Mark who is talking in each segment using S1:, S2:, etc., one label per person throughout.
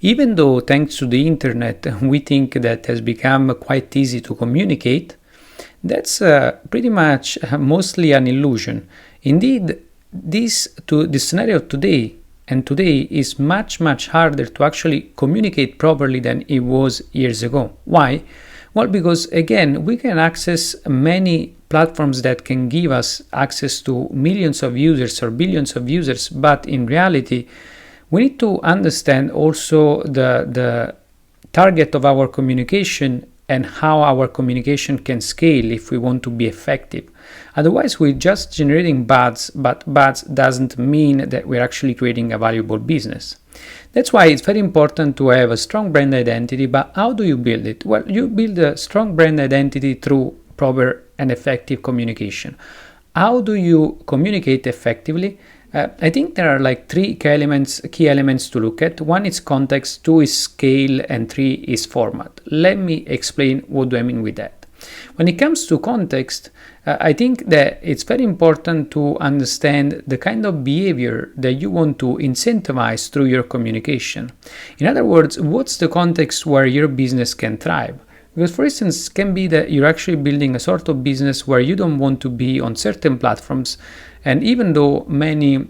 S1: Even though thanks to the internet we think that has become quite easy to communicate, that's pretty much mostly an illusion. Indeed, the scenario today is much harder to actually communicate properly than it was years ago. Why? Well, because again, we can access many platforms that can give us access to millions of users or billions of users, but in reality, we need to understand also the target of our communication and how our communication can scale if we want to be effective. Otherwise, we're just generating buzz, but buzz doesn't mean that we're actually creating a valuable business. That's why it's very important to have a strong brand identity, but how do you build it? Well, you build a strong brand identity through proper and effective communication. How do you communicate effectively? I think there are like three key elements to look at. One is context, two is scale, and three is format. Let me explain what do I mean with that. When it comes to context, I think that it's very important to understand the kind of behavior that you want to incentivize through your communication. In other words, what's the context where your business can thrive? Because, for instance, it can be that you're actually building a sort of business where you don't want to be on certain platforms, and even though many,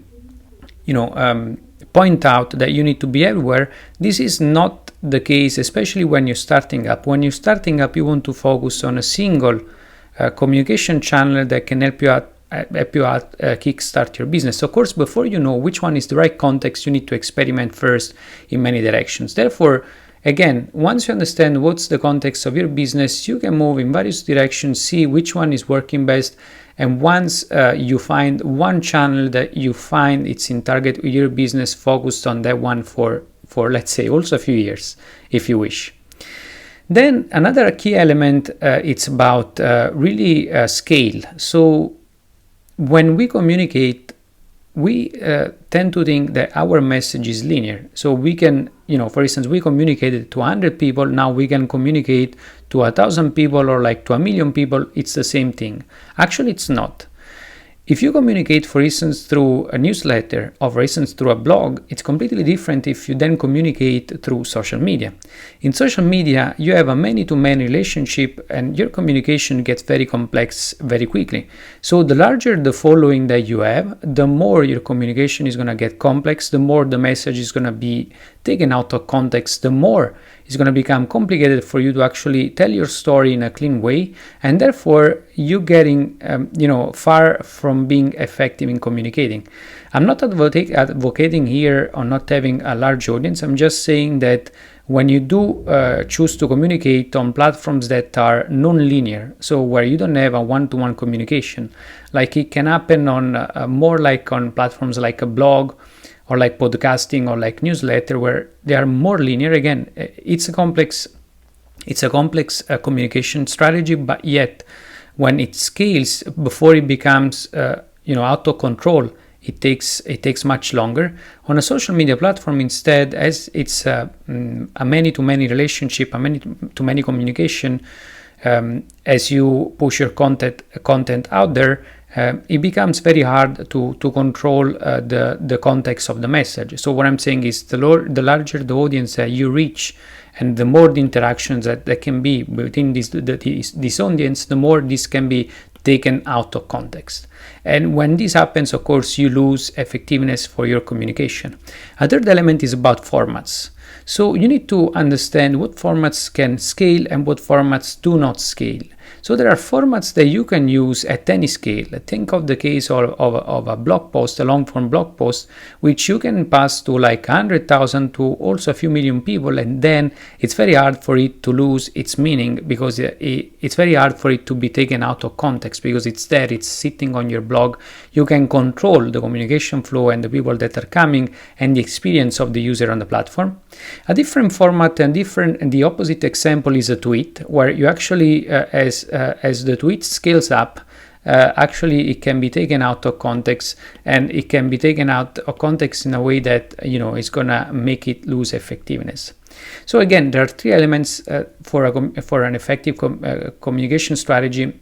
S1: point out that you need to be everywhere, this is not the case, especially when you're starting up. When you're starting up, you want to focus on a single communication channel that can help you out kickstart your business. Of course, before you know which one is the right context, you need to experiment first in many directions. Therefore, again, once you understand what's the context of your business, you can move in various directions, see which one is working best. And once you find one channel that you find it's in target with your business, focused on that one for let's say also a few years, if you wish. Then another key element, it's about really scale. So when we communicate, we tend to think that our message is linear. So we can, for instance, we communicated to 100 people, now we can communicate to 1,000 people or like to 1,000,000 people. It's the same thing. Actually, it's not. If you communicate, for instance, through a newsletter or, for instance, through a blog, it's completely different if you then communicate through social media. In social media, you have a many-to-many relationship and your communication gets very complex very quickly. So the larger the following that you have, the more your communication is going to get complex, the more the message is going to be taken out of context, the more it's going to become complicated for you to actually tell your story in a clean way, and therefore you getting far from being effective in communicating. I'm not advocating here on not having a large audience. I'm just saying that when you do choose to communicate on platforms that are non-linear, so where you don't have a one-to-one communication, like it can happen on more like on platforms like a blog or like podcasting or like newsletter, where they are more linear. Again, it's a complex communication strategy, but yet when it scales, before it becomes out of control, it takes much longer. On a social media platform, instead, as it's a many-to-many relationship, a many-to-many communication, as you push your content out there, it becomes very hard to control the context of the message. So what I'm saying is the larger the audience that you reach and the more the interactions that can be within this audience, the more this can be taken out of context. And when this happens, of course, you lose effectiveness for your communication. A third element is about formats. So you need to understand what formats can scale and what formats do not scale. So there are formats that you can use at any scale. Think of the case of a blog post, a long-form blog post, which you can pass to like 100,000 to also a few million people, and then it's very hard for it to lose its meaning, because it's very hard for it to be taken out of context, because it's there, it's sitting on your blog. You can control the communication flow and the people that are coming and the experience of the user on the platform. A different format and the opposite example is a tweet, where you actually, as the tweet scales up, actually it can be taken out of context, and it can be taken out of context in a way that is gonna make it lose effectiveness. So again, there are three elements for an effective communication strategy.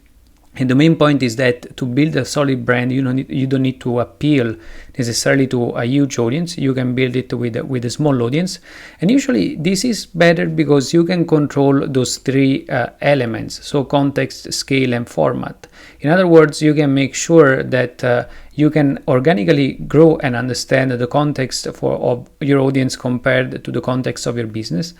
S1: And the main point is that to build a solid brand, you don't need to appeal necessarily to a huge audience. You can build it with a small audience. And usually this is better because you can control those three elements. So context, scale, and format. In other words, you can make sure that you can organically grow and understand the context of your audience compared to the context of your business.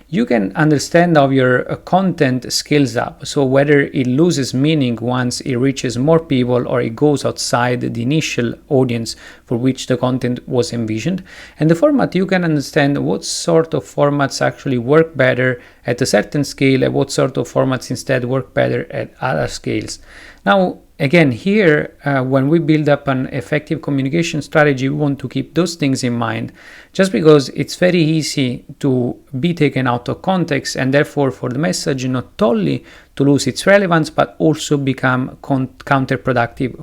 S1: You can understand how your content scales up, so whether it loses meaning once it reaches more people or it goes outside the initial audience for which the content was envisioned. And the format, you can understand what sort of formats actually work better at a certain scale and what sort of formats instead work better at other scales. Now, again, here, when we build up an effective communication strategy, we want to keep those things in mind, just because it's very easy to be taken out of context and therefore for the message not only to lose its relevance, but also become counterproductive